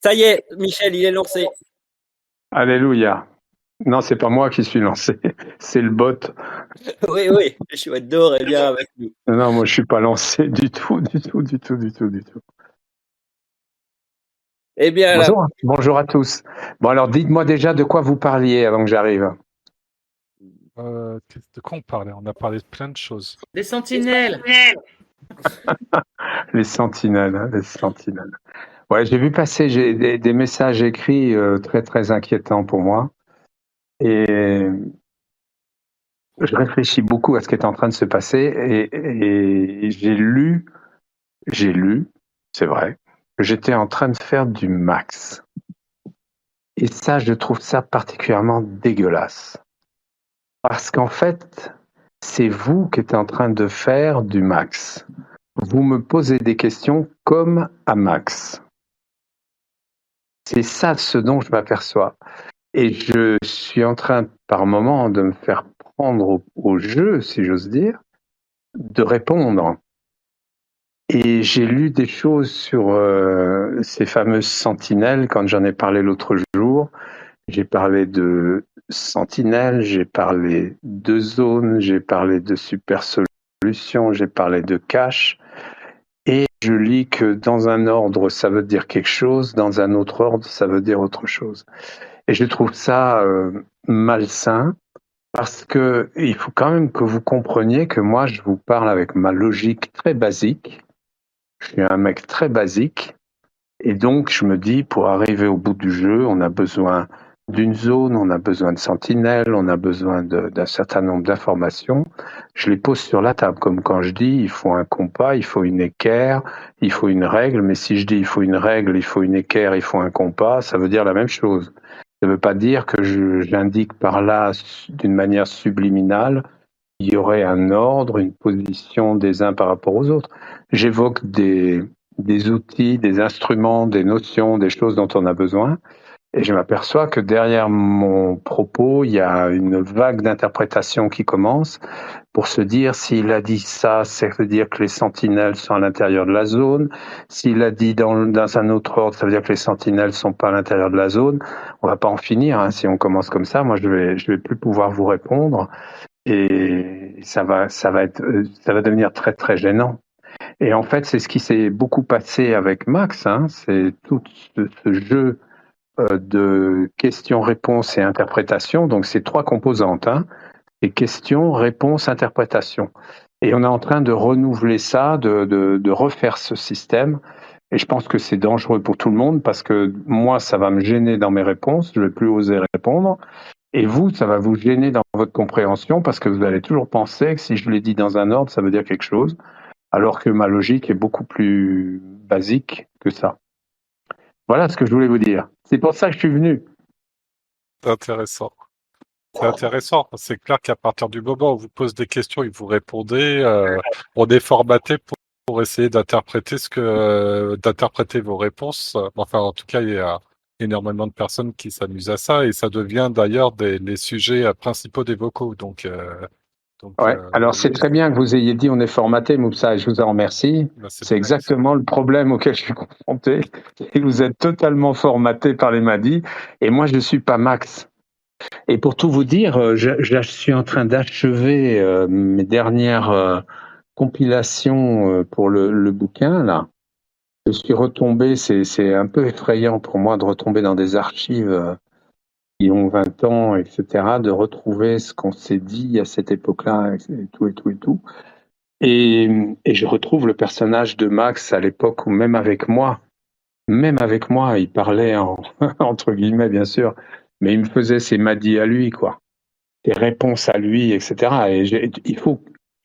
Ça y est, Michel, il est lancé. Alléluia. Non, c'est pas moi qui suis lancé, c'est le bot. Oui, oui, Chouette d'Or est bien avec nous. Non, moi je suis pas lancé du tout. Eh bien, là, Bonjour à tous. Bon alors dites-moi déjà de quoi vous parliez avant que j'arrive. De quoi on parlait? On a parlé de plein de choses. Des sentinelles. Les sentinelles, hein, les sentinelles. Ouais, j'ai vu passer des messages écrits très très inquiétants pour moi. Et je réfléchis beaucoup à ce qui est en train de se passer et j'ai lu, c'est vrai, que j'étais en train de faire du max. Et ça, je trouve ça particulièrement dégueulasse. Parce qu'en fait, c'est vous qui êtes en train de faire du max. Vous me posez des questions comme à max. C'est ça ce dont je m'aperçois. Et je suis en train, par moment, de me faire prendre au jeu, si j'ose dire, de répondre. Et j'ai lu des choses sur ces fameuses sentinelles quand j'en ai parlé l'autre jour. J'ai parlé de sentinelles, j'ai parlé de zones, j'ai parlé de super solutions, j'ai parlé de cache. Et je lis que dans un ordre, ça veut dire quelque chose, dans un autre ordre, ça veut dire autre chose. Et je trouve ça malsain parce que il faut quand même que vous compreniez que moi, je vous parle avec ma logique très basique. Je suis un mec très basique. Et donc, je me dis, pour arriver au bout du jeu, on a besoin d'une zone, on a besoin de sentinelles, on a besoin d'un certain nombre d'informations. Je les pose sur la table, comme quand je dis, il faut un compas, il faut une équerre, il faut une règle. Mais si je dis, il faut une règle, il faut une équerre, il faut un compas, ça veut dire la même chose. Ça ne veut pas dire que j'indique par là, d'une manière subliminale, il y aurait un ordre, une position des uns par rapport aux autres. J'évoque des outils, des instruments, des notions, des choses dont on a besoin. Et je m'aperçois que derrière mon propos, il y a une vague d'interprétation qui commence pour se dire s'il a dit ça, ça veut dire que les sentinelles sont à l'intérieur de la zone. S'il a dit dans un autre ordre, ça veut dire que les sentinelles sont pas à l'intérieur de la zone. On va pas en finir hein, si on commence comme ça. Moi, je vais plus pouvoir vous répondre et ça va devenir très très gênant. Et en fait, c'est ce qui s'est beaucoup passé avec Max. Hein, c'est tout ce jeu de questions, réponses et interprétation. Donc, c'est trois composantes. Hein, et questions, réponses, interprétation. Et on est en train de renouveler ça, de refaire ce système. Et je pense que c'est dangereux pour tout le monde parce que moi, ça va me gêner dans mes réponses. Je ne vais plus oser répondre. Et vous, ça va vous gêner dans votre compréhension parce que vous allez toujours penser que si je l'ai dit dans un ordre, ça veut dire quelque chose, alors que ma logique est beaucoup plus basique que ça. Voilà ce que je voulais vous dire. C'est pour ça que je suis venu. C'est intéressant. C'est intéressant. C'est clair qu'à partir du moment où vous posez des questions et que vous répondez, on est formaté pour essayer d'interpréter d'interpréter vos réponses. Enfin, en tout cas, il y a énormément de personnes qui s'amusent à ça et ça devient d'ailleurs les sujets principaux des vocaux. Donc, ouais. Alors c'est très bien que vous ayez dit on est formaté, Moupsa, et je vous en remercie. Bah, c'est exactement le problème auquel je suis confronté. Et vous êtes totalement formaté par les Madis et moi je suis pas Max. Et pour tout vous dire, je suis en train d'achever mes dernières compilations pour le bouquin là. Je suis retombé, c'est un peu effrayant pour moi de retomber dans des archives qui ont 20 ans, etc., de retrouver ce qu'on s'est dit à cette époque-là, et tout, et tout, et tout. Et je retrouve le personnage de Max à l'époque où même avec moi, il parlait entre guillemets, bien sûr, mais il me faisait ses madis à lui, quoi. Des réponses à lui, etc. Et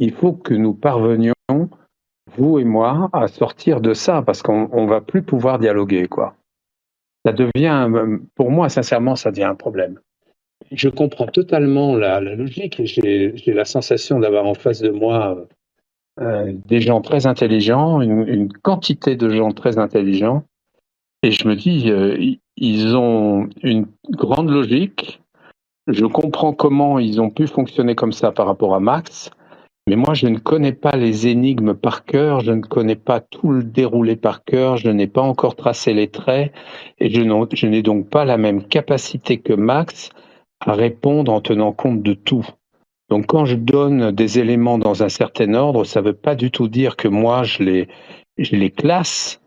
il faut que nous parvenions, vous et moi, à sortir de ça, parce qu'on va plus pouvoir dialoguer, quoi. Ça devient, pour moi, sincèrement, ça devient un problème. Je comprends totalement la logique et j'ai la sensation d'avoir en face de moi des gens très intelligents, une quantité de gens très intelligents, et je me dis, ils ont une grande logique. Je comprends comment ils ont pu fonctionner comme ça par rapport à Max, Mais moi, je ne connais pas les énigmes par cœur, je ne connais pas tout le déroulé par cœur, je n'ai pas encore tracé les traits, et je n'ai donc pas la même capacité que Max à répondre en tenant compte de tout. Donc quand je donne des éléments dans un certain ordre, ça ne veut pas du tout dire que moi je les classe,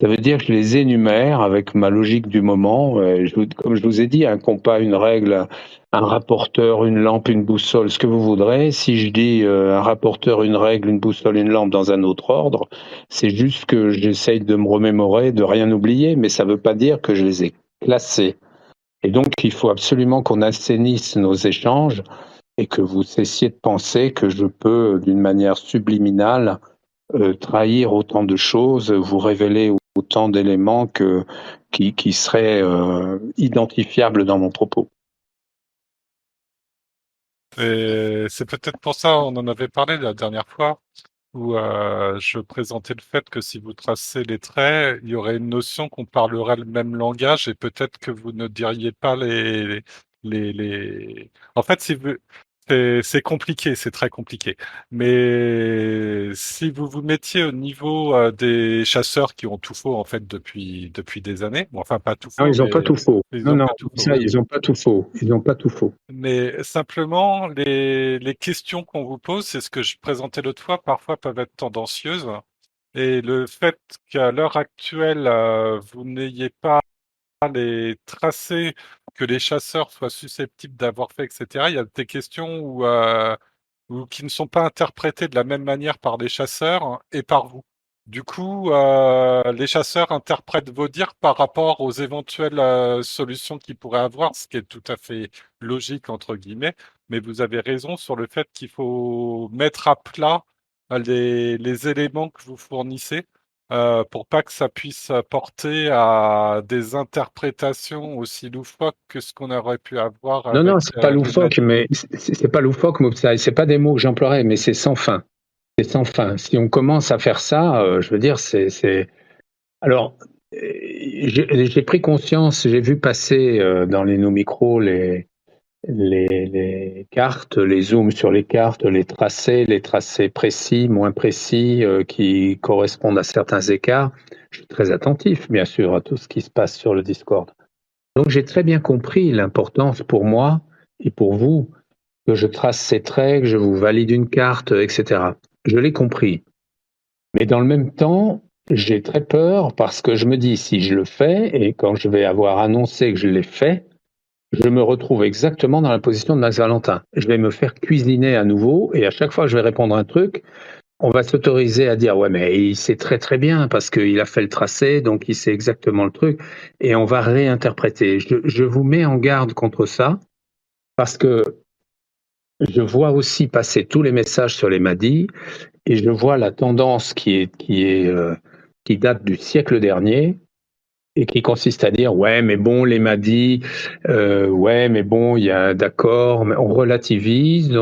ça veut dire que je les énumère avec ma logique du moment. Comme je vous ai dit, un compas, une règle, un rapporteur, une lampe, une boussole, ce que vous voudrez. Si je dis un rapporteur, une règle, une boussole, une lampe dans un autre ordre, c'est juste que j'essaye de me remémorer, de rien oublier, mais ça ne veut pas dire que je les ai classés. Et donc il faut absolument qu'on assainisse nos échanges et que vous cessiez de penser que je peux, d'une manière subliminale, trahir autant de choses, vous révéler autant d'éléments qui seraient identifiables dans mon propos. Et c'est peut-être pour ça, on en avait parlé la dernière fois, où je présentais le fait que si vous tracez les traits, il y aurait une notion qu'on parlerait le même langage et peut-être que vous ne diriez pas les... En fait, si vous... c'est compliqué, c'est très compliqué. Mais si vous vous mettiez au niveau des chasseurs qui ont tout faux en fait depuis des années, bon, enfin pas tout Non, faux, ils n'ont pas mais tout faux. ils Non, ont non, pas tout faux. ça, ils n'ont pas tout faux. Ils n'ont pas tout faux. Mais simplement, les questions qu'on vous pose, c'est ce que je présentais l'autre fois, parfois peuvent être tendancieuses. Et le fait qu'à l'heure actuelle, vous n'ayez pas les tracés que les chasseurs soient susceptibles d'avoir fait, etc., il y a des questions ou qui ne sont pas interprétées de la même manière par les chasseurs et par vous. Du coup, les chasseurs interprètent vos dires par rapport aux éventuelles solutions qu'ils pourraient avoir, ce qui est tout à fait logique, entre guillemets. Mais vous avez raison sur le fait qu'il faut mettre à plat les éléments que vous fournissez pour pas que ça puisse porter à des interprétations aussi loufoques que ce qu'on aurait pu avoir Non, non, avec c'est pas les loufoque, mais c'est pas loufoque, c'est pas des mots que j'emploierais, mais c'est sans fin. C'est sans fin. Si on commence à faire ça, je veux dire, c'est... Alors, j'ai pris conscience, j'ai vu passer dans les nos micros les cartes, les zooms sur les cartes, les tracés précis, moins précis, qui correspondent à certains écarts. Je suis très attentif, bien sûr, à tout ce qui se passe sur le Discord. Donc j'ai très bien compris l'importance pour moi et pour vous que je trace ces traits, que je vous valide une carte, etc. Je l'ai compris. Mais dans le même temps, j'ai très peur parce que je me dis, si je le fais, et quand je vais avoir annoncé que je l'ai fait, je me retrouve exactement dans la position de Max Valentin. Je vais me faire cuisiner à nouveau, et à chaque fois que je vais répondre à un truc, on va s'autoriser à dire, ouais, mais il sait très très bien parce qu'il a fait le tracé, donc il sait exactement le truc, et on va réinterpréter. Je vous mets en garde contre ça, parce que je vois aussi passer tous les messages sur les Madis, et je vois la tendance qui date du siècle dernier, et qui consiste à dire ouais mais bon les Madis, ouais mais bon il y a d'accord, mais on relativise,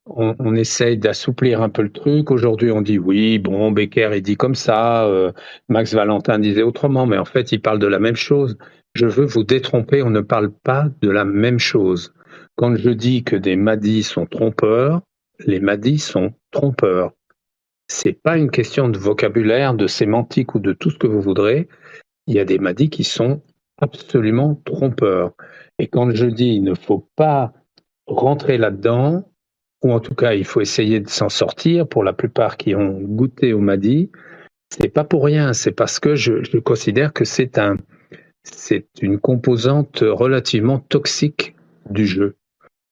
on essaye d'assouplir un peu le truc. Aujourd'hui on dit oui bon Becker il dit comme ça, Max Valentin disait autrement, mais en fait il parle de la même chose. Je veux vous détromper, on ne parle pas de la même chose. Quand je dis que des Madis sont trompeurs, les Madis sont trompeurs. C'est pas une question de vocabulaire, de sémantique ou de tout ce que vous voudrez. Il y a des Madis qui sont absolument trompeurs. Et quand je dis il ne faut pas rentrer là-dedans, ou en tout cas il faut essayer de s'en sortir, pour la plupart qui ont goûté au Madi, c'est pas pour rien, c'est parce que je considère que c'est une composante relativement toxique du jeu.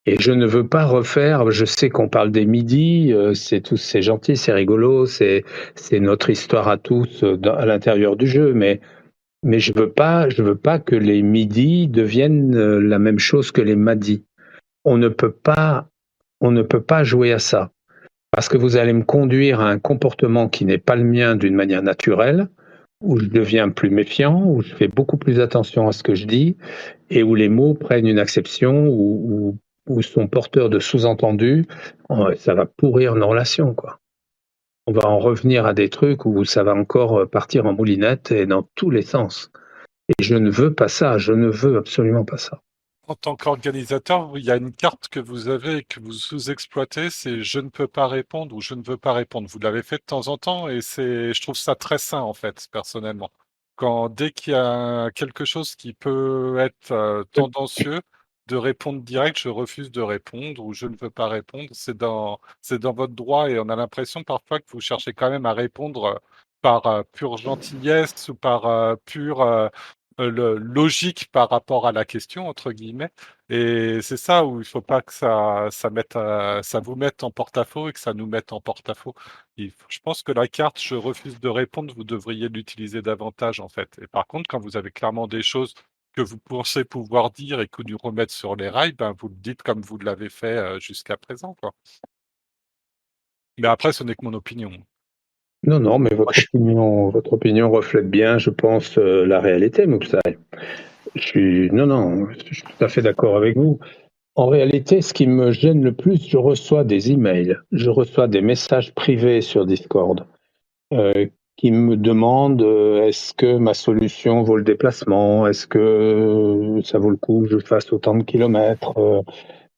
Et je ne veux pas refaire, je sais qu'on parle des midis, c'est gentil, c'est rigolo, c'est notre histoire à tous à l'intérieur du jeu, mais je veux pas que les midis deviennent la même chose que les madis. On ne peut pas jouer à ça, parce que vous allez me conduire à un comportement qui n'est pas le mien d'une manière naturelle, où je deviens plus méfiant, où je fais beaucoup plus attention à ce que je dis, et où les mots prennent une acception, ou sont porteurs de sous-entendus. Ça va pourrir nos relations, quoi. On va en revenir à des trucs où ça va encore partir en moulinette et dans tous les sens. Et je ne veux pas ça, je ne veux absolument pas ça. En tant qu'organisateur, il y a une carte que vous avez et que vous sous-exploitez, c'est je ne peux pas répondre ou je ne veux pas répondre. Vous l'avez fait de temps en temps et je trouve ça très sain en fait, personnellement. Dès qu'il y a quelque chose qui peut être tendancieux, de répondre direct, je refuse de répondre ou je ne veux pas répondre, c'est dans votre droit et on a l'impression parfois que vous cherchez quand même à répondre par pure gentillesse ou par pure logique par rapport à la question, entre guillemets. Et c'est ça où il faut pas que ça vous mette en porte-à-faux et que ça nous mette en porte-à-faux. Je pense que la carte je refuse de répondre, vous devriez l'utiliser davantage en fait. Et par contre, quand vous avez clairement des choses que vous pensez pouvoir dire et que nous remettre sur les rails, ben vous le dites comme vous l'avez fait jusqu'à présent, quoi. Mais après, ce n'est que mon opinion. Non, non, mais votre opinion reflète bien, je pense, la réalité, Mouksaï. Non, je suis tout à fait d'accord avec vous. En réalité, ce qui me gêne le plus, je reçois des emails, je reçois des messages privés sur Discord qui me demandent est-ce que ma solution vaut le déplacement, est-ce que ça vaut le coup que je fasse autant de kilomètres,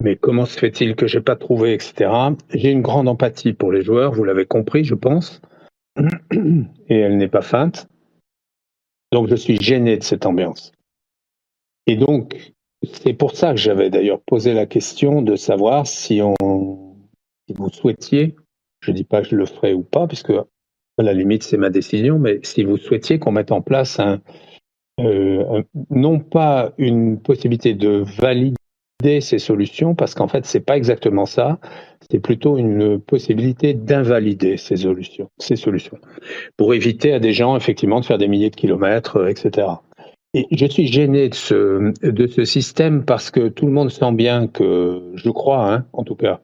mais comment se fait-il que j'ai pas trouvé, etc. J'ai une grande empathie pour les joueurs, vous l'avez compris, je pense, et elle n'est pas feinte. Donc je suis gêné de cette ambiance. Et donc, c'est pour ça que j'avais d'ailleurs posé la question de savoir si vous souhaitiez, je ne dis pas que je le ferai ou pas, puisque à la limite c'est ma décision, mais si vous souhaitiez qu'on mette en place non pas une possibilité de valider ces solutions, parce qu'en fait c'est pas exactement ça, c'est plutôt une possibilité d'invalider ces solutions, pour éviter à des gens effectivement de faire des milliers de kilomètres, etc. Et je suis gêné de ce système parce que tout le monde sent bien que, je crois, hein, en tout cas,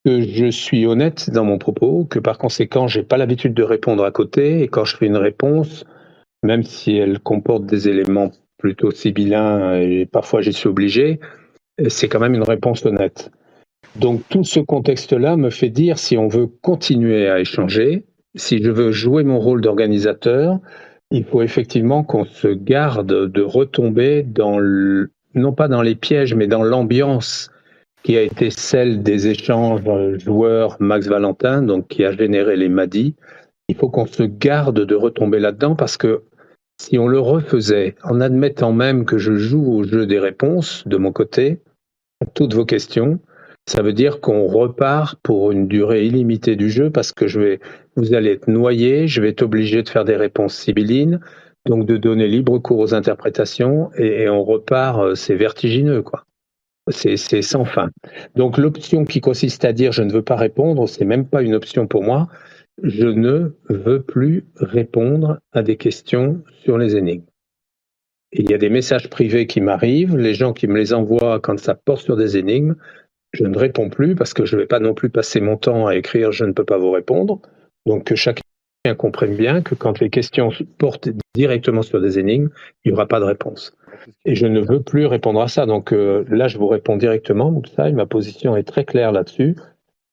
que je suis honnête dans mon propos, que par conséquent, j'ai pas l'habitude de répondre à côté, et quand je fais une réponse, même si elle comporte des éléments plutôt sibyllins, et parfois j'y suis obligé, c'est quand même une réponse honnête. Donc tout ce contexte-là me fait dire, si on veut continuer à échanger, si je veux jouer mon rôle d'organisateur, il faut effectivement qu'on se garde de retomber non pas dans les pièges, mais dans l'ambiance qui a été celle des échanges joueurs Max Valentin, donc qui a généré les Maddy. Il faut qu'on se garde de retomber là-dedans parce que si on le refaisait en admettant même que je joue au jeu des réponses de mon côté, à toutes vos questions, ça veut dire qu'on repart pour une durée illimitée du jeu parce que vous allez être noyé, je vais être obligé de faire des réponses sibyllines, donc de donner libre cours aux interprétations et on repart, c'est vertigineux, quoi. C'est sans fin. Donc l'option qui consiste à dire je ne veux pas répondre, c'est même pas une option pour moi. Je ne veux plus répondre à des questions sur les énigmes. Et il y a des messages privés qui m'arrivent, les gens qui me les envoient quand ça porte sur des énigmes, je ne réponds plus parce que je ne vais pas non plus passer mon temps à écrire je ne peux pas vous répondre. Donc que chacun comprenne bien que quand les questions portent directement sur des énigmes, il n'y aura pas de réponse. Et je ne veux plus répondre à ça. Donc là, je vous réponds directement, Mouksaï, ma position est très claire là-dessus.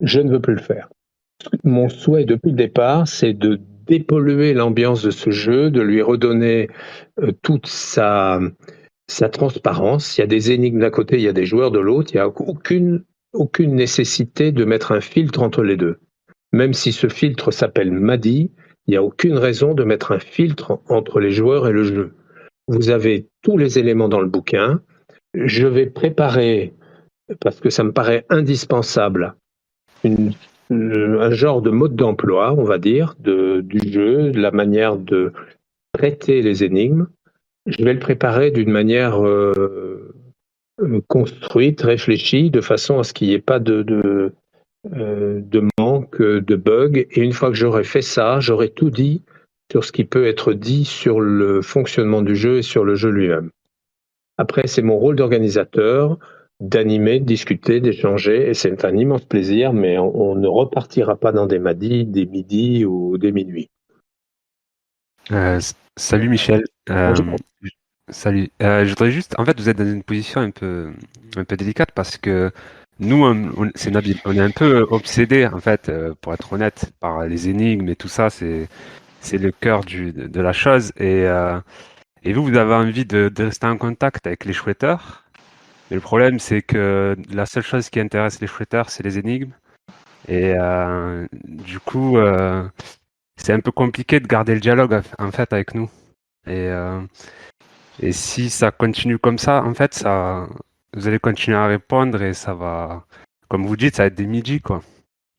Je ne veux plus le faire. Mon souhait depuis le départ, c'est de dépolluer l'ambiance de ce jeu, de lui redonner toute sa transparence. Il y a des énigmes d'un côté, il y a des joueurs de l'autre. Il n'y a aucune nécessité de mettre un filtre entre les deux. Même si ce filtre s'appelle Maddy, il n'y a aucune raison de mettre un filtre entre les joueurs et le jeu. Vous avez tous les éléments dans le bouquin. Je vais préparer, parce que ça me paraît indispensable, un genre de mode d'emploi, on va dire, du jeu, de la manière de traiter les énigmes. Je vais le préparer d'une manière construite, réfléchie, de façon à ce qu'il n'y ait pas de manque, de bug. Et une fois que j'aurai fait ça, j'aurai tout dit sur ce qui peut être dit sur le fonctionnement du jeu et sur le jeu lui-même. Après, c'est mon rôle d'organisateur d'animer, de discuter, d'échanger, et c'est un immense plaisir, mais on ne repartira pas dans des Maddy, des midi ou des minuit. Salut Michel. Salut. Je voudrais juste, en fait, vous êtes dans une position un peu délicate parce que nous, c'est Nabil, on est un peu obsédés, en fait, pour être honnête, par les énigmes et tout ça. C'est le cœur de la chose. Et vous avez envie de rester en contact avec les chouetteurs. Mais le problème, c'est que la seule chose qui intéresse les chouetteurs, c'est les énigmes. Et du coup, c'est un peu compliqué de garder le dialogue en fait avec nous. Et si ça continue comme ça, en fait, vous allez continuer à répondre et ça va, comme vous dites, ça va être des midis, quoi.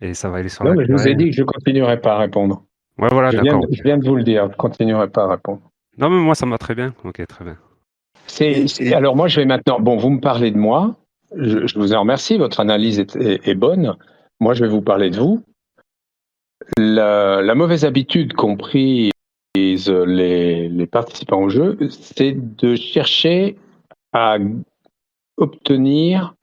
Et ça va aller sur Non, la mais je vous ai durée. dit que je continuerai pas à répondre. Ouais, voilà, d'accord. Je viens de vous le dire, je continuerai pas à répondre. Non, mais moi, ça me va très bien. Ok, très bien. Alors moi, je vais maintenant. Bon, vous me parlez de moi. Je vous en remercie. Votre analyse est bonne. Moi, je vais vous parler de vous. La mauvaise habitude qu'ont prise les participants au jeu, c'est de chercher à obtenir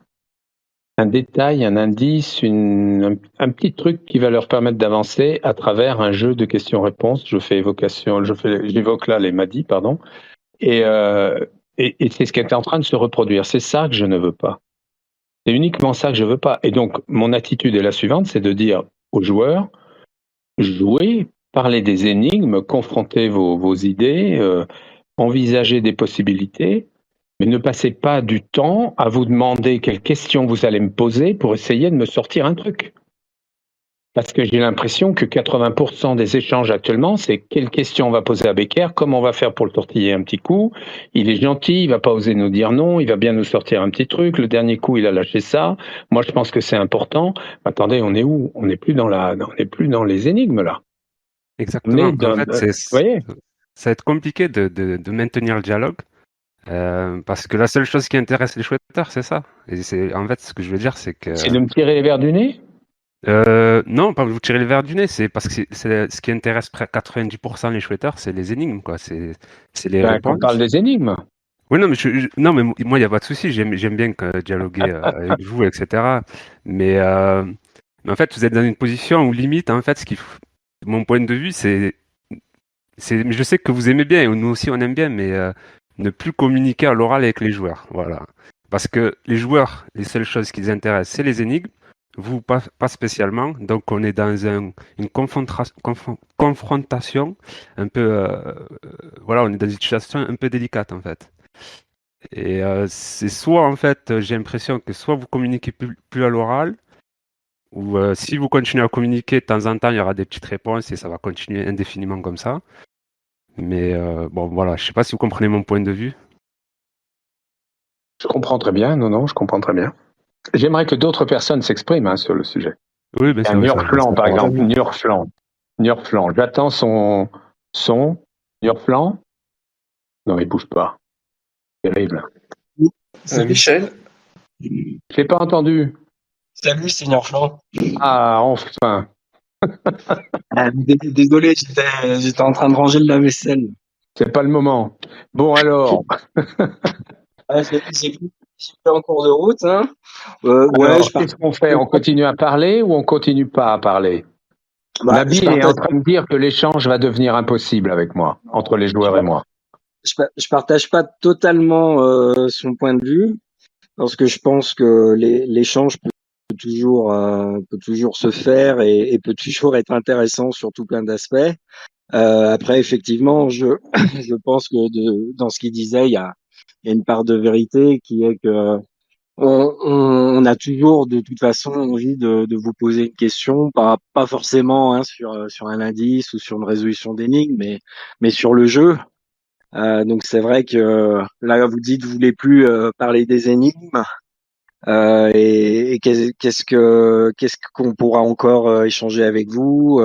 un détail, un indice, un petit truc qui va leur permettre d'avancer à travers un jeu de questions-réponses. J'évoque là les MADI, pardon. Et c'est ce qui est en train de se reproduire. C'est ça que je ne veux pas. C'est uniquement ça que je veux pas. Et donc, mon attitude est la suivante, c'est de dire aux joueurs, jouez, parlez des énigmes, confrontez vos idées, envisagez des possibilités, mais ne passez pas du temps à vous demander quelles questions vous allez me poser pour essayer de me sortir un truc. Parce que j'ai l'impression que 80% des échanges actuellement, c'est quelle question on va poser à Becker, comment on va faire pour le tortiller un petit coup. Il est gentil, il va pas oser nous dire non, il va bien nous sortir un petit truc. Le dernier coup, il a lâché ça. Moi, je pense que c'est important. Attendez, on est où? On n'est plus dans les énigmes là. On Exactement. est En dans, fait, vous voyez? ça va être compliqué de maintenir le dialogue parce que la seule chose qui intéresse les chouetteurs, c'est ça. Et en fait, ce que je veux dire, c'est que C'est de me tirer les verres du nez? non, pas vous tirer le verre du nez, c'est parce que c'est ce qui intéresse près 90% les chouetteurs, c'est les énigmes, quoi. C'est les Ben, qu'on parle réponses. des énigmes. Oui, non, mais non, mais moi, il n'y a pas de souci. J'aime bien dialoguer avec vous, etc. Mais, mais en fait, vous êtes dans une position où limite, en fait, mon point de vue, mais je sais que vous aimez bien, et nous aussi on aime bien, mais ne plus communiquer à l'oral avec les joueurs. Voilà. Parce que les joueurs, les seules choses qui les intéressent, c'est les énigmes. Vous, pas spécialement. Donc on est dans une confrontation un peu. Voilà, on est dans une situation un peu délicate en fait. Et c'est soit en fait, j'ai l'impression que soit vous communiquez plus à l'oral, ou si vous continuez à communiquer de temps en temps, il y aura des petites réponses et ça va continuer indéfiniment comme ça. Mais bon, voilà, je sais pas si vous comprenez mon point de vue. Je comprends très bien. Non, je comprends très bien. J'aimerais que d'autres personnes s'expriment sur le sujet. Oui, bien Un sûr, oui, ça, Niorflan, par ça- exemple. Niorflan. J'attends son Niorflan. Non, il bouge pas. Terrible. C'est Michel. Je l'ai pas entendu. Salut, Seigneur Flan. Ah, enfin. Désolé, j'étais en train de ranger le lave-vaisselle. C'est pas le moment. Bon, alors. J'ai fait en cours de route. Hein. Ouais, Alors, qu'est-ce qu'on fait? On continue à parler ou on continue pas à parler? Nabil est en train de dire que l'échange va devenir impossible avec moi, entre les joueurs et moi. Je partage pas totalement son point de vue, parce que je pense que l'échange peut toujours se faire et peut toujours être intéressant sur tout plein d'aspects. Après, effectivement, je pense que dans ce qu'il disait, il y a une part de vérité qui est que on a toujours de toute façon envie de vous poser une question, pas forcément hein, sur un indice ou sur une résolution d'énigme, mais sur le jeu. Donc c'est vrai que là vous dites vous voulez plus parler des énigmes. Et qu'est-ce qu'on pourra encore échanger avec vous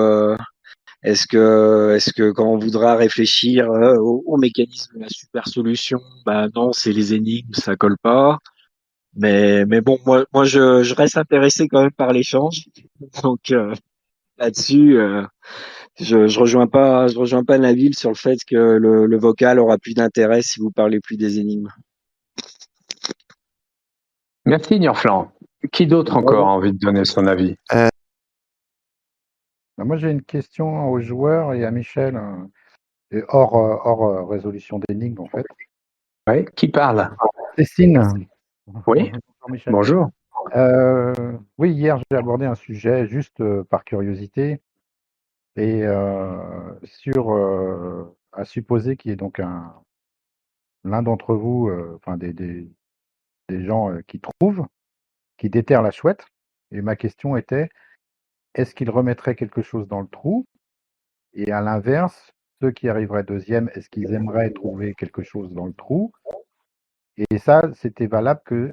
est-ce que quand on voudra réfléchir au mécanisme de la super solution, bah non, c'est les énigmes, ça colle pas. Mais bon, moi je reste intéressé quand même par l'échange. Donc là-dessus, je rejoins pas Nabil sur le fait que le vocal aura plus d'intérêt si vous parlez plus des énigmes. Merci, Niorflan. Qui d'autre encore a envie de donner son avis? Moi, j'ai une question aux joueurs et à Michel, et hors résolution d'énigmes, en fait. Oui, qui parle? Cécile. Oui, Bonjour, Michel. bonjour. Oui, hier, j'ai abordé un sujet juste par curiosité et à supposer qu'il y ait donc l'un d'entre vous, enfin des gens qui trouvent, qui déterrent la chouette. Et ma question était, est-ce qu'ils remettraient quelque chose dans le trou? Et à l'inverse, ceux qui arriveraient deuxième, est-ce qu'ils aimeraient trouver quelque chose dans le trou? Et ça, c'était valable que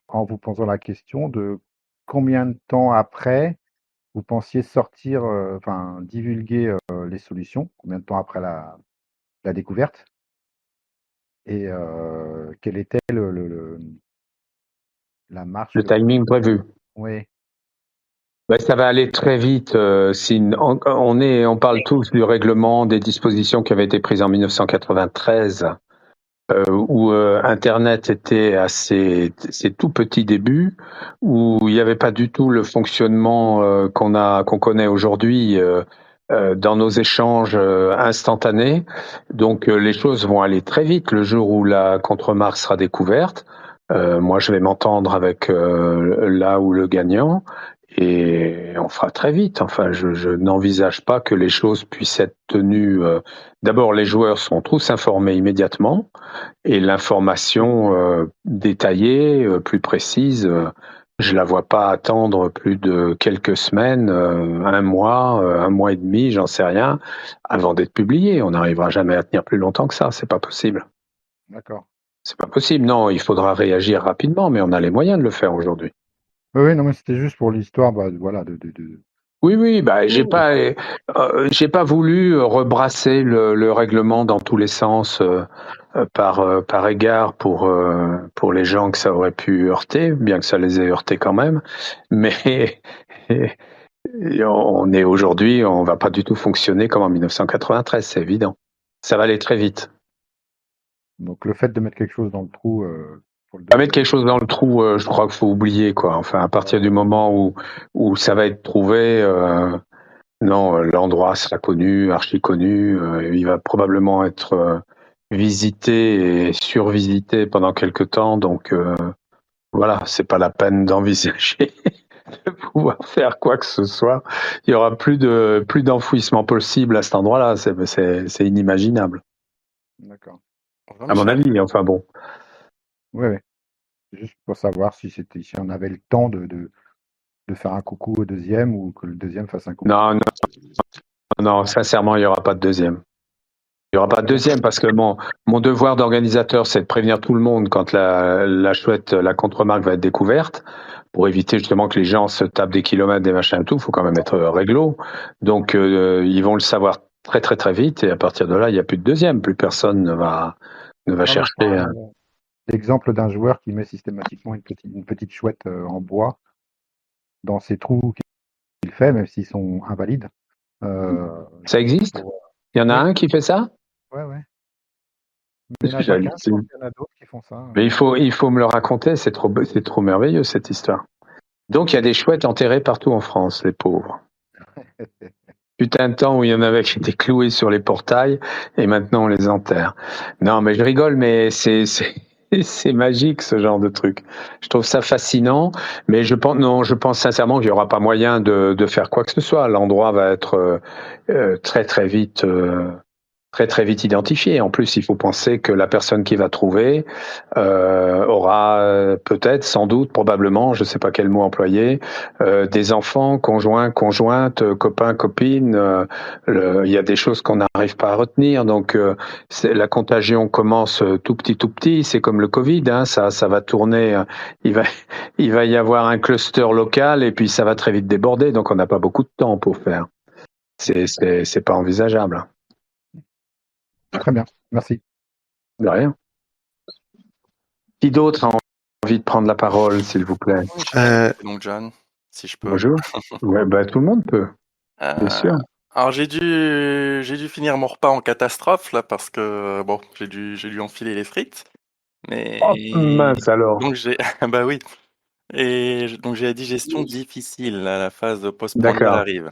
en vous posant la question de combien de temps après vous pensiez sortir, enfin divulguer les solutions, combien de temps après la découverte, et quelle était la marche Le que vous... timing prévu. Oui, Ben, ça va aller très vite. On parle tous du règlement des dispositions qui avaient été prises en 1993, où Internet était à ses tout petits débuts, où il n'y avait pas du tout le fonctionnement qu'on connaît aujourd'hui dans nos échanges instantanés. Donc les choses vont aller très vite le jour où la contre-marque sera découverte. Moi, je vais m'entendre avec là où le gagnant. Et on fera très vite. Enfin, je n'envisage pas que les choses puissent être tenues. D'abord, les joueurs seront tous informés immédiatement, et l'information détaillée, plus précise, je la vois pas attendre plus de quelques semaines, un mois et demi, j'en sais rien, avant d'être publiée. On n'arrivera jamais à tenir plus longtemps que ça. C'est pas possible. d'accord. C'est pas possible. Non, il faudra réagir rapidement, mais on a les moyens de le faire aujourd'hui. Oui, oui, non, mais c'était juste pour l'histoire, voilà, Oui, bah, j'ai pas voulu rebrasser le règlement dans tous les sens par égard pour les gens que ça aurait pu heurter, bien que ça les ait heurtés quand même. Mais on est aujourd'hui, on va pas du tout fonctionner comme en 1993, c'est évident. Ça va aller très vite. Donc le fait de mettre quelque chose dans le trou pour le Pas mettre quelque chose dans le trou, je crois qu'il faut oublier quoi. Enfin, à partir du moment où ça va être trouvé. Non, l'endroit sera connu, archi connu. Il va probablement être visité et survisité pendant quelque temps. Donc voilà, c'est pas la peine d'envisager de pouvoir faire quoi que ce soit. Il y aura plus d'enfouissement possible à cet endroit-là. C'est inimaginable, D'accord. à mon avis. Enfin bon. Oui, oui. Juste pour savoir si on avait le temps de faire un coucou au deuxième ou que le deuxième fasse un coucou. Non, sincèrement, il y aura pas de deuxième. Il n'y aura pas de deuxième parce que mon devoir d'organisateur, c'est de prévenir tout le monde quand la chouette, la contre-marque va être découverte, pour éviter justement que les gens se tapent des kilomètres, des machins et tout. Il faut quand même être réglo. Donc, ils vont le savoir très, très, très vite. Et à partir de là, il n'y a plus de deuxième. Plus personne ne va chercher. L'exemple d'un joueur qui met systématiquement une petite chouette en bois dans ses trous qu'il fait, même s'ils sont invalides. Ça existe? Il y en a un qui fait ça? Ouais, ouais. Mais il y en a pas qu'un, je pense qu'il y en a d'autres qui font ça. Mais il faut me le raconter, c'est trop merveilleux cette histoire. Donc il y a des chouettes enterrées partout en France, les pauvres. Putain de temps où il y en avait qui étaient cloués sur les portails et maintenant on les enterre. Non, mais je rigole, mais c'est magique ce genre de truc. Je trouve ça fascinant, mais je pense sincèrement qu'il n'y aura pas moyen de faire quoi que ce soit. L'endroit va être très très vite identifié. En plus, il faut penser que la personne qui va trouver aura peut-être, sans doute, probablement, je ne sais pas quel mot employer, des enfants, conjoints, conjointes, copains, copines. Il y a des choses qu'on n'arrive pas à retenir. Donc, la contagion commence tout petit. C'est comme le Covid, hein, ça va tourner. Il va y avoir un cluster local et puis ça va très vite déborder. Donc, on n'a pas beaucoup de temps pour faire. C'est pas envisageable. Très bien, merci. De rien. Qui d'autre a envie de prendre la parole, s'il vous plaît? Donc John, si je peux. Bonjour. Ouais, bah, tout le monde peut, bien sûr. Alors j'ai dû finir mon repas en catastrophe là parce que bon j'ai dû enfiler les frites. Mais Oh, mince alors. donc j'ai bah oui. Et donc j'ai la digestion difficile là, la phase postprandiale D'accord. arrive.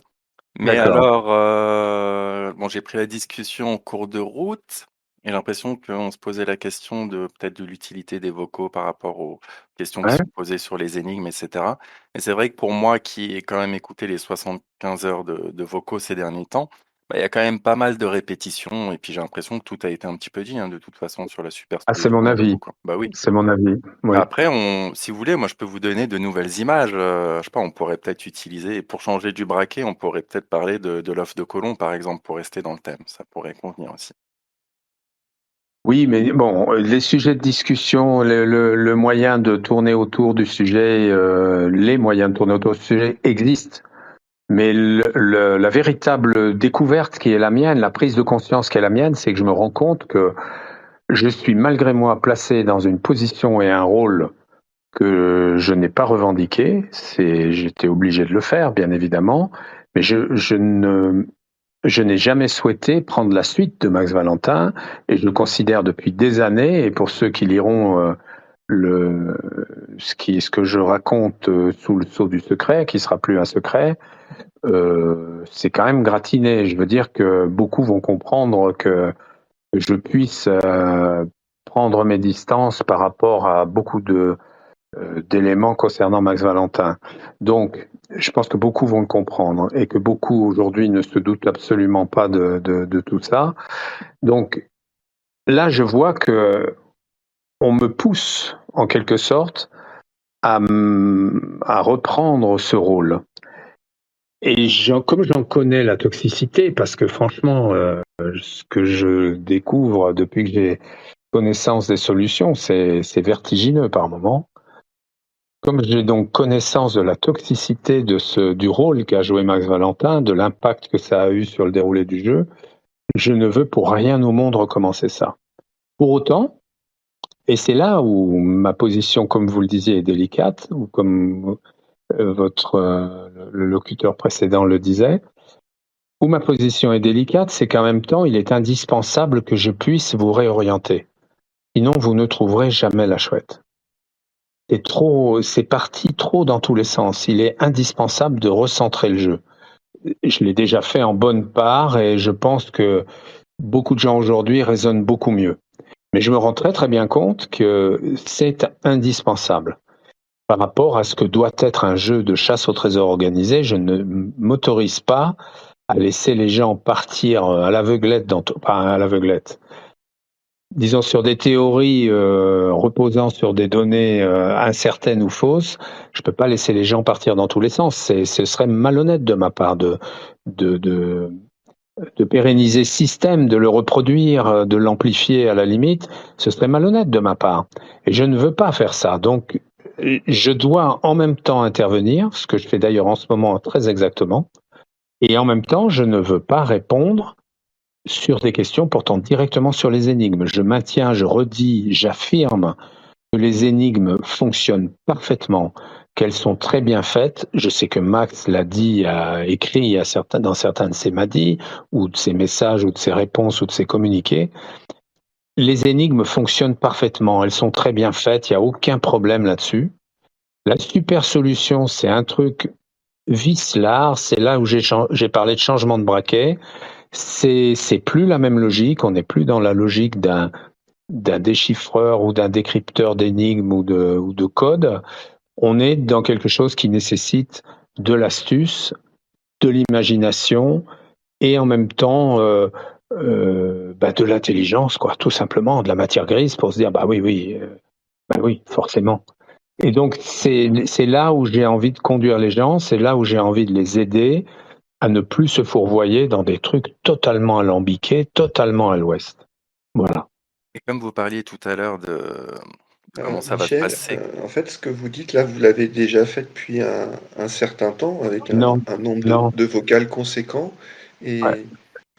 Mais D'accord. alors bon j'ai pris la discussion en cours de route et j'ai l'impression qu'on se posait la question de peut-être de l'utilité des vocaux par rapport aux questions qui Ouais. sont posées sur les énigmes, etc. Et c'est vrai que pour moi qui ai quand même écouté les 75 heures de vocaux ces derniers temps, Bah, il y a quand même pas mal de répétitions et puis j'ai l'impression que tout a été un petit peu dit, hein, de toute façon sur la super Ah, c'est solution mon de avis. Voco. Bah oui. C'est mon avis. Oui. Après, si vous voulez, moi je peux vous donner de nouvelles images. Je sais pas, on pourrait peut-être utiliser, pour changer du braquet, on pourrait peut-être parler de l'œuf de Colomb, par exemple, pour rester dans le thème. Ça pourrait convenir aussi. Oui, mais bon, les sujets de discussion, le moyen de tourner autour du sujet, les moyens de tourner autour du sujet existent. Mais la véritable découverte qui est la mienne, la prise de conscience qui est la mienne, c'est que je me rends compte que je suis malgré moi placé dans une position et un rôle que je n'ai pas revendiqué. J'étais obligé de le faire, bien évidemment, mais je n'ai jamais souhaité prendre la suite de Max Valentin et je le considère depuis des années, et pour ceux qui liront ce que je raconte sous le sceau du secret, qui sera plus un secret, c'est quand même gratiné. Je veux dire que beaucoup vont comprendre que je puisse prendre mes distances par rapport à beaucoup d'éléments concernant Max Valentin. Donc, je pense que beaucoup vont le comprendre et que beaucoup aujourd'hui ne se doutent absolument pas de tout ça. Donc, là, je vois que on me pousse, en quelque sorte, à reprendre ce rôle. Et comme j'en connais la toxicité, parce que franchement, ce que je découvre depuis que j'ai connaissance des solutions, c'est vertigineux par moments. Comme j'ai donc connaissance de la toxicité du rôle qu'a joué Max Valentin, de l'impact que ça a eu sur le déroulé du jeu, je ne veux pour rien au monde recommencer ça. Pour autant, et c'est là où ma position, comme vous le disiez, est délicate, ou comme le locuteur précédent le disait, où ma position est délicate, c'est qu'en même temps, il est indispensable que je puisse vous réorienter. Sinon, vous ne trouverez jamais la chouette. C'est parti trop dans tous les sens. Il est indispensable de recentrer le jeu. Je l'ai déjà fait en bonne part et je pense que beaucoup de gens aujourd'hui raisonnent beaucoup mieux. Mais je me rends très très bien compte que c'est indispensable. Par rapport à ce que doit être un jeu de chasse au trésor organisé, je ne m'autorise pas à laisser les gens partir à l'aveuglette, pas à l'aveuglette, disons sur des théories reposant sur des données incertaines ou fausses. Je ne peux pas laisser les gens partir dans tous les sens. Ce serait malhonnête de ma part de pérenniser ce système, de le reproduire, de l'amplifier à la limite. Ce serait malhonnête de ma part. Et je ne veux pas faire ça. Donc, je dois en même temps intervenir, ce que je fais d'ailleurs en ce moment très exactement, et en même temps, je ne veux pas répondre sur des questions portant directement sur les énigmes. Je maintiens, je redis, j'affirme que les énigmes fonctionnent parfaitement, qu'elles sont très bien faites. Je sais que Max l'a dit, a écrit dans certains de ses madis, ou de ses messages, ou de ses réponses, ou de ses communiqués. Les énigmes fonctionnent parfaitement, elles sont très bien faites, il n'y a aucun problème là-dessus. La super solution, c'est un truc vicelard, c'est là où j'ai parlé de changement de braquet. C'est plus la même logique, on n'est plus dans la logique d'un déchiffreur ou d'un décrypteur d'énigmes ou de code. On est dans quelque chose qui nécessite de l'astuce, de l'imagination et en même temps de l'intelligence, quoi, tout simplement, de la matière grise pour se dire bah oui, forcément. Et donc c'est là où j'ai envie de conduire les gens, c'est là où j'ai envie de les aider à ne plus se fourvoyer dans des trucs totalement alambiqués, totalement à l'ouest. Voilà. Et comme vous parliez tout à l'heure de comment ça va se Michel, passer. en fait, ce que vous dites là, vous l'avez déjà fait depuis un certain temps avec Non, un nombre non. de vocales conséquent. Et, Ouais.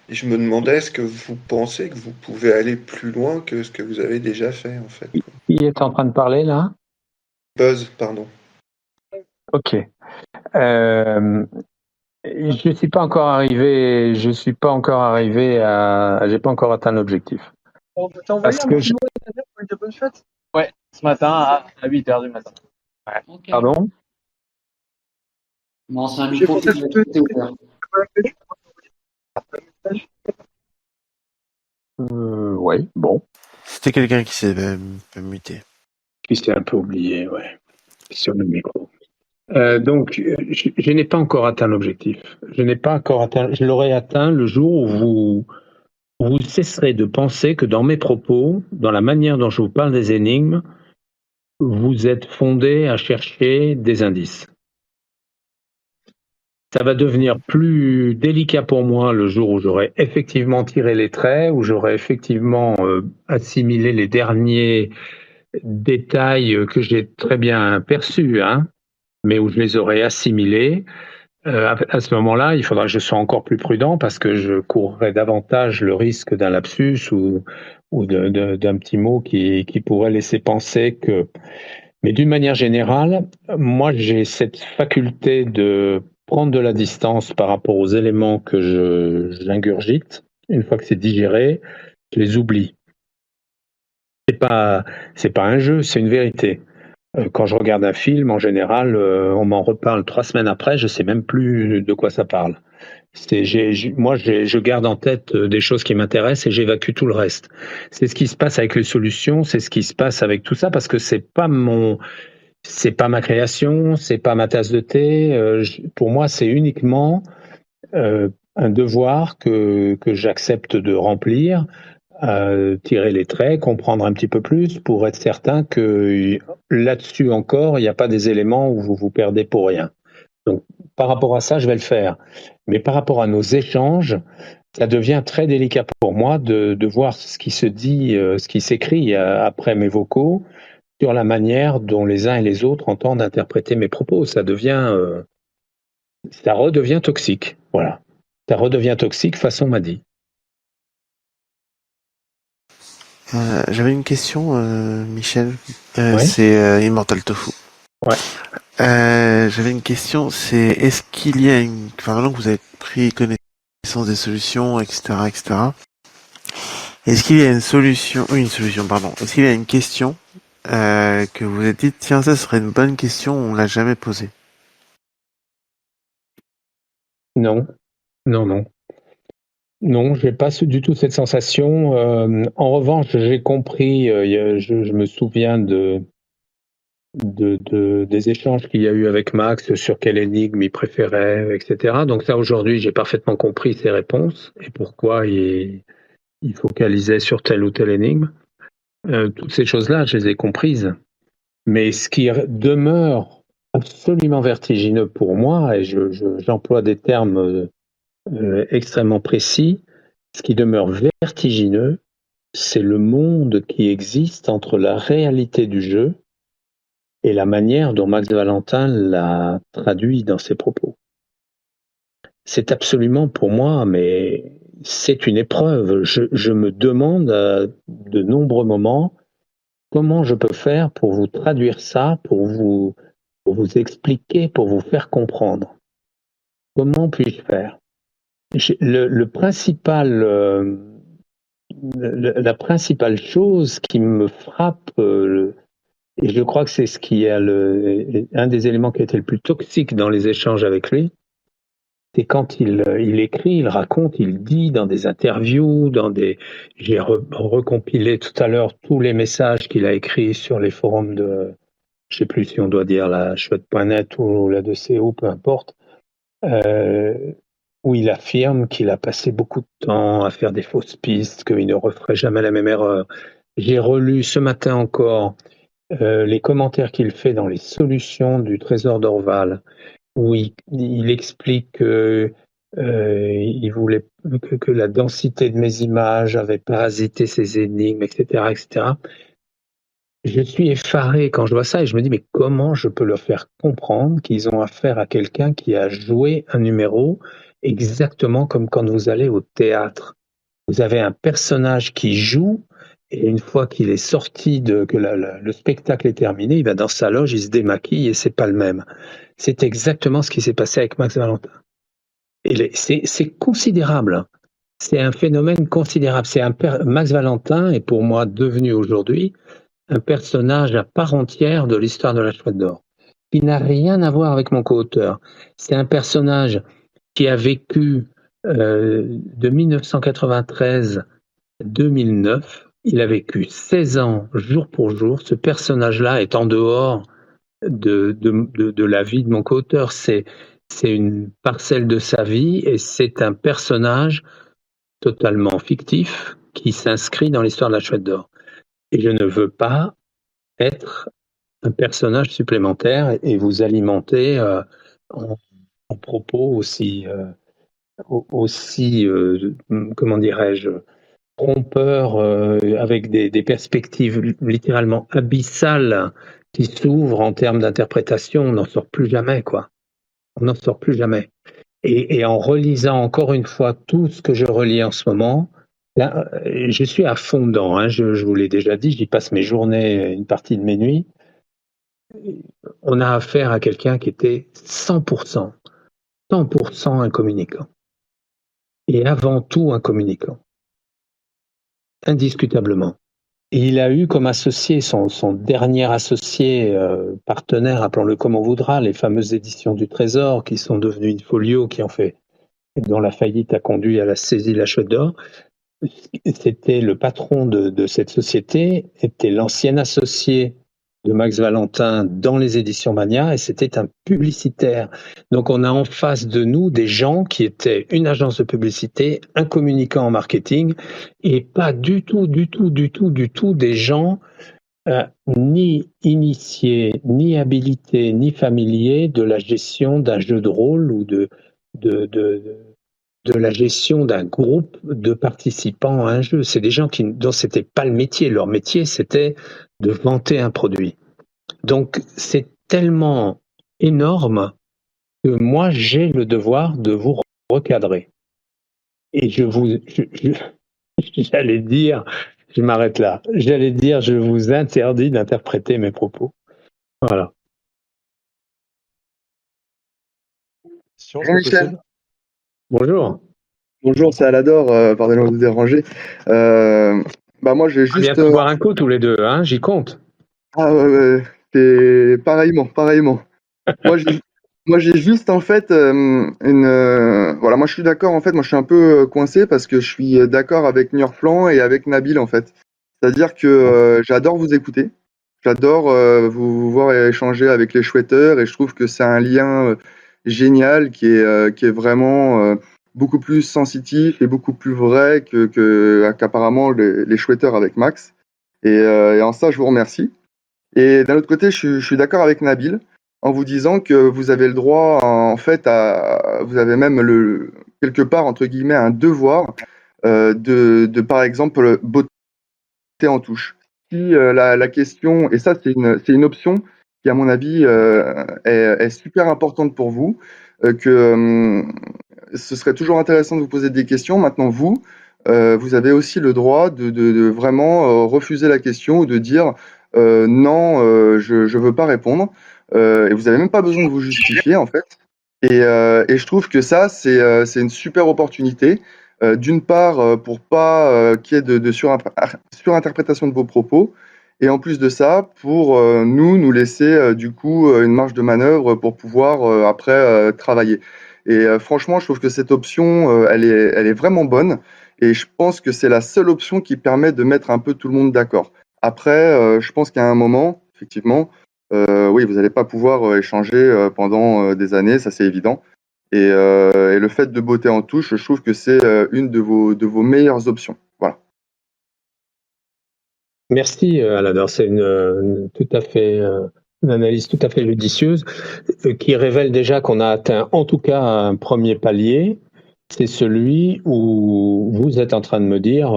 et je me demandais, est-ce que vous pensez que vous pouvez aller plus loin que ce que vous avez déjà fait, en fait, quoi. Qui est en train de parler là? Buzz, pardon. Ok. Je suis pas encore arrivé. J'ai pas encore atteint l'objectif. On peut t'envoyer Parce un que petit mot pour une de bonne fête? Ouais, ce matin à 8h du matin. Ouais. Ok. Pardon? Non, c'est un J'ai micro pensé qui que était tu ouvert. Oui, bon. C'était quelqu'un qui s'est muté. Puis c'est un peu oublié, ouais. Sur le micro. Donc, je n'ai pas encore atteint l'objectif. Je n'ai pas encore atteint. Je l'aurai atteint le jour où vous cesserez de penser que dans mes propos, dans la manière dont je vous parle des énigmes, vous êtes fondé à chercher des indices. Ça va devenir plus délicat pour moi le jour où j'aurai effectivement tiré les traits, où j'aurai effectivement assimilé les derniers détails que j'ai très bien perçus, hein, mais où je les aurai assimilés. À ce moment-là, il faudra que je sois encore plus prudent parce que je courrai davantage le risque d'un lapsus ou d'un petit mot qui pourrait laisser penser que... Mais d'une manière générale, moi j'ai cette faculté de prendre de la distance par rapport aux éléments que j'ingurgite. Une fois que c'est digéré, je les oublie. C'est pas un jeu, c'est une vérité. Quand je regarde un film, en général, on m'en reparle 3 semaines après, je sais même plus de quoi ça parle. Je garde en tête des choses qui m'intéressent et j'évacue tout le reste. C'est ce qui se passe avec les solutions, c'est ce qui se passe avec tout ça parce que c'est pas ma création, c'est pas ma tasse de thé. Pour moi, c'est uniquement un devoir que j'accepte de remplir, tirer les traits, comprendre un petit peu plus pour être certain que là-dessus encore, il n'y a pas des éléments où vous vous perdez pour rien. Donc, par rapport à ça, je vais le faire. Mais par rapport à nos échanges, ça devient très délicat pour moi de voir ce qui se dit, ce qui s'écrit après mes vocaux sur la manière dont les uns et les autres entendent interpréter mes propos. Ça redevient toxique. Voilà. Ça redevient toxique façon m'a dit. J'avais une question, Michel. Ouais. C'est Immortal Tofu. Ouais. J'avais une question, c'est est-ce qu'il y a maintenant que vous avez pris connaissance des solutions, etc., est-ce qu'il y a est-ce qu'il y a une question que vous avez dit, tiens, ça serait une bonne question, on l'a jamais posée? Non, j'ai pas du tout cette sensation. En revanche, j'ai compris, je me souviens des échanges qu'il y a eu avec Max sur quelle énigme il préférait, etc. Donc ça, aujourd'hui, j'ai parfaitement compris ses réponses et pourquoi il focalisait sur telle ou telle énigme. Toutes ces choses-là, je les ai comprises. Mais ce qui demeure absolument vertigineux pour moi, et j'emploie des termes extrêmement précis, ce qui demeure vertigineux, c'est le monde qui existe entre la réalité du jeu et la manière dont Max Valentin l'a traduit dans ses propos. C'est absolument pour moi, mais c'est une épreuve. Je me demande à de nombreux moments comment je peux faire pour vous traduire ça, pour vous expliquer, pour vous faire comprendre. Comment puis-je faire? La principale chose qui me frappe, et je crois que c'est ce qui est un des éléments qui a été le plus toxique dans les échanges avec lui, c'est quand il écrit, il raconte, il dit dans des interviews, j'ai recompilé tout à l'heure tous les messages qu'il a écrits sur les forums de, je sais plus si on doit dire la chouette.net ou la 2CO, peu importe, où il affirme qu'il a passé beaucoup de temps à faire des fausses pistes, qu'il ne referait jamais la même erreur. J'ai relu ce matin encore les commentaires qu'il fait dans les solutions du Trésor d'Orval, où il explique qu'il voulait que la densité de mes images avait parasité ses énigmes, etc., etc. Je suis effaré quand je vois ça et je me dis mais comment je peux leur faire comprendre qu'ils ont affaire à quelqu'un qui a joué un numéro exactement comme quand vous allez au théâtre. Vous avez un personnage qui joue et une fois qu'il est sorti, que le spectacle est terminé, il va dans sa loge, il se démaquille et c'est pas le même. C'est exactement ce qui s'est passé avec Max Valentin. Et c'est considérable. C'est un phénomène considérable. Max Valentin est pour moi devenu aujourd'hui un personnage à part entière de l'histoire de la Chouette d'Or, qui n'a rien à voir avec mon co-auteur. C'est un personnage qui a vécu de 1993 à 2009. Il a vécu 16 ans, jour pour jour. Ce personnage-là est en dehors de la vie de mon co-auteur. C'est une parcelle de sa vie et c'est un personnage totalement fictif qui s'inscrit dans l'histoire de la Chouette d'Or. Et je ne veux pas être un personnage supplémentaire et vous alimenter en propos aussi, comment dirais-je, trompeurs, avec des perspectives littéralement abyssales qui s'ouvrent en termes d'interprétation. On n'en sort plus jamais, quoi. On n'en sort plus jamais. Et en relisant encore une fois tout ce que je relis en ce moment, là, je suis à fond dedans, hein, je vous l'ai déjà dit, j'y passe mes journées, une partie de mes nuits. On a affaire à quelqu'un qui était 100% un communicant. Et avant tout un communicant. Indiscutablement. Et il a eu comme associé, son dernier associé, partenaire, appelons-le comme on voudra, les fameuses éditions du Trésor qui sont devenues Infolio, dont la faillite a conduit à la saisie de la Chouette d'Or. C'était le patron de cette société, était l'ancien associé de Max Valentin dans les éditions Mania et c'était un publicitaire. Donc on a en face de nous des gens qui étaient une agence de publicité, un communicant en marketing et pas du tout des gens ni initiés, ni habilités, ni familiers de la gestion d'un jeu de rôle ou de la gestion d'un groupe de participants à un jeu. C'est des gens dont c'était pas le métier. Leur métier, c'était de vanter un produit. Donc, c'est tellement énorme que moi, j'ai le devoir de vous recadrer. Et j'allais dire, je m'arrête là, j'allais dire, je vous interdis d'interpréter mes propos. Voilà. Jean-Michel. Bonjour. Bonjour, c'est Alador, pardonnez-moi de vous déranger. Moi, j'ai juste... On vient boire un coup tous les deux, hein, j'y compte. Ah ouais, c'est pareillement. Moi, j'ai juste, en fait, voilà, moi, je suis d'accord, en fait, moi, je suis un peu coincé parce que je suis d'accord avec Nurflan et avec Nabil, en fait. C'est-à-dire que j'adore vous écouter, j'adore vous voir échanger avec les chouetteurs et je trouve que c'est un lien génial qui est vraiment beaucoup plus sensitif et beaucoup plus vrai qu'apparemment les chouetteurs avec Max. Et en ça, je vous remercie. Et d'un autre côté, je suis d'accord avec Nabil en vous disant que vous avez le droit, en fait, vous avez même quelque part, entre guillemets, un devoir de par exemple, botter en touche. Si la question, et ça, c'est une option qui, à mon avis, est super importante pour vous, que ce serait toujours intéressant de vous poser des questions. Maintenant, vous avez aussi le droit de vraiment refuser la question ou de dire non, je veux pas répondre. Et vous n'avez même pas besoin de vous justifier, en fait. Et je trouve que ça, c'est une super opportunité. D'une part, pour pas qu'il y ait de surinterprétation de vos propos. Et en plus de ça, pour nous laisser du coup une marge de manœuvre pour pouvoir après travailler. Et franchement, je trouve que cette option, elle est vraiment bonne. Et je pense que c'est la seule option qui permet de mettre un peu tout le monde d'accord. Après, je pense qu'à un moment, effectivement, oui, vous n'allez pas pouvoir échanger pendant des années, ça c'est évident. Et le fait de botter en touche, je trouve que c'est une de vos meilleures options. Voilà. Merci Alador, c'est une analyse tout à fait judicieuse qui révèle déjà qu'on a atteint en tout cas un premier palier. C'est celui où vous êtes en train de me dire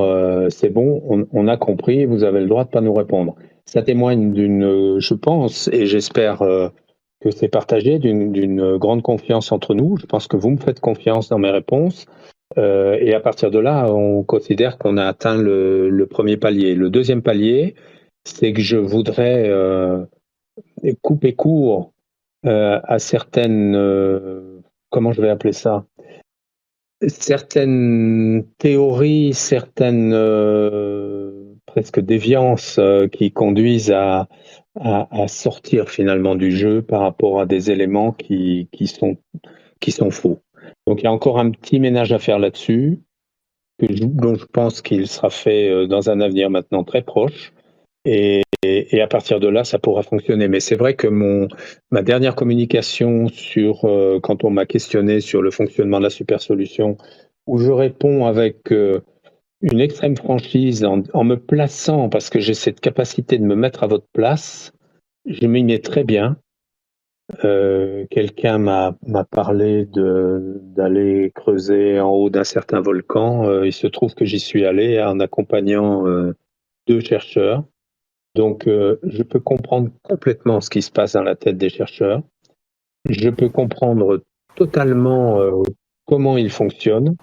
c'est bon, on a compris, vous avez le droit de pas nous répondre. Ça témoigne je pense, et j'espère que c'est partagé, d'une grande confiance entre nous. Je pense que vous me faites confiance dans mes réponses. Et à partir de là, on considère qu'on a atteint le premier palier. Le deuxième palier, c'est que je voudrais couper court à certaines, comment je vais appeler ça, certaines théories, certaines presque déviances qui conduisent à sortir finalement du jeu par rapport à des éléments qui sont faux. Donc il y a encore un petit ménage à faire là-dessus, dont je pense qu'il sera fait dans un avenir maintenant très proche. Et et à partir de là, ça pourra fonctionner. Mais c'est vrai que ma dernière communication sur quand on m'a questionné sur le fonctionnement de la super solution, où je réponds avec une extrême franchise en me plaçant, parce que j'ai cette capacité de me mettre à votre place, je m'y mets très bien. Quelqu'un m'a parlé d'aller creuser en haut d'un certain volcan. Il se trouve que j'y suis allé en accompagnant 2 chercheurs. Donc, je peux comprendre complètement ce qui se passe dans la tête des chercheurs. Je peux comprendre totalement comment ils fonctionnent.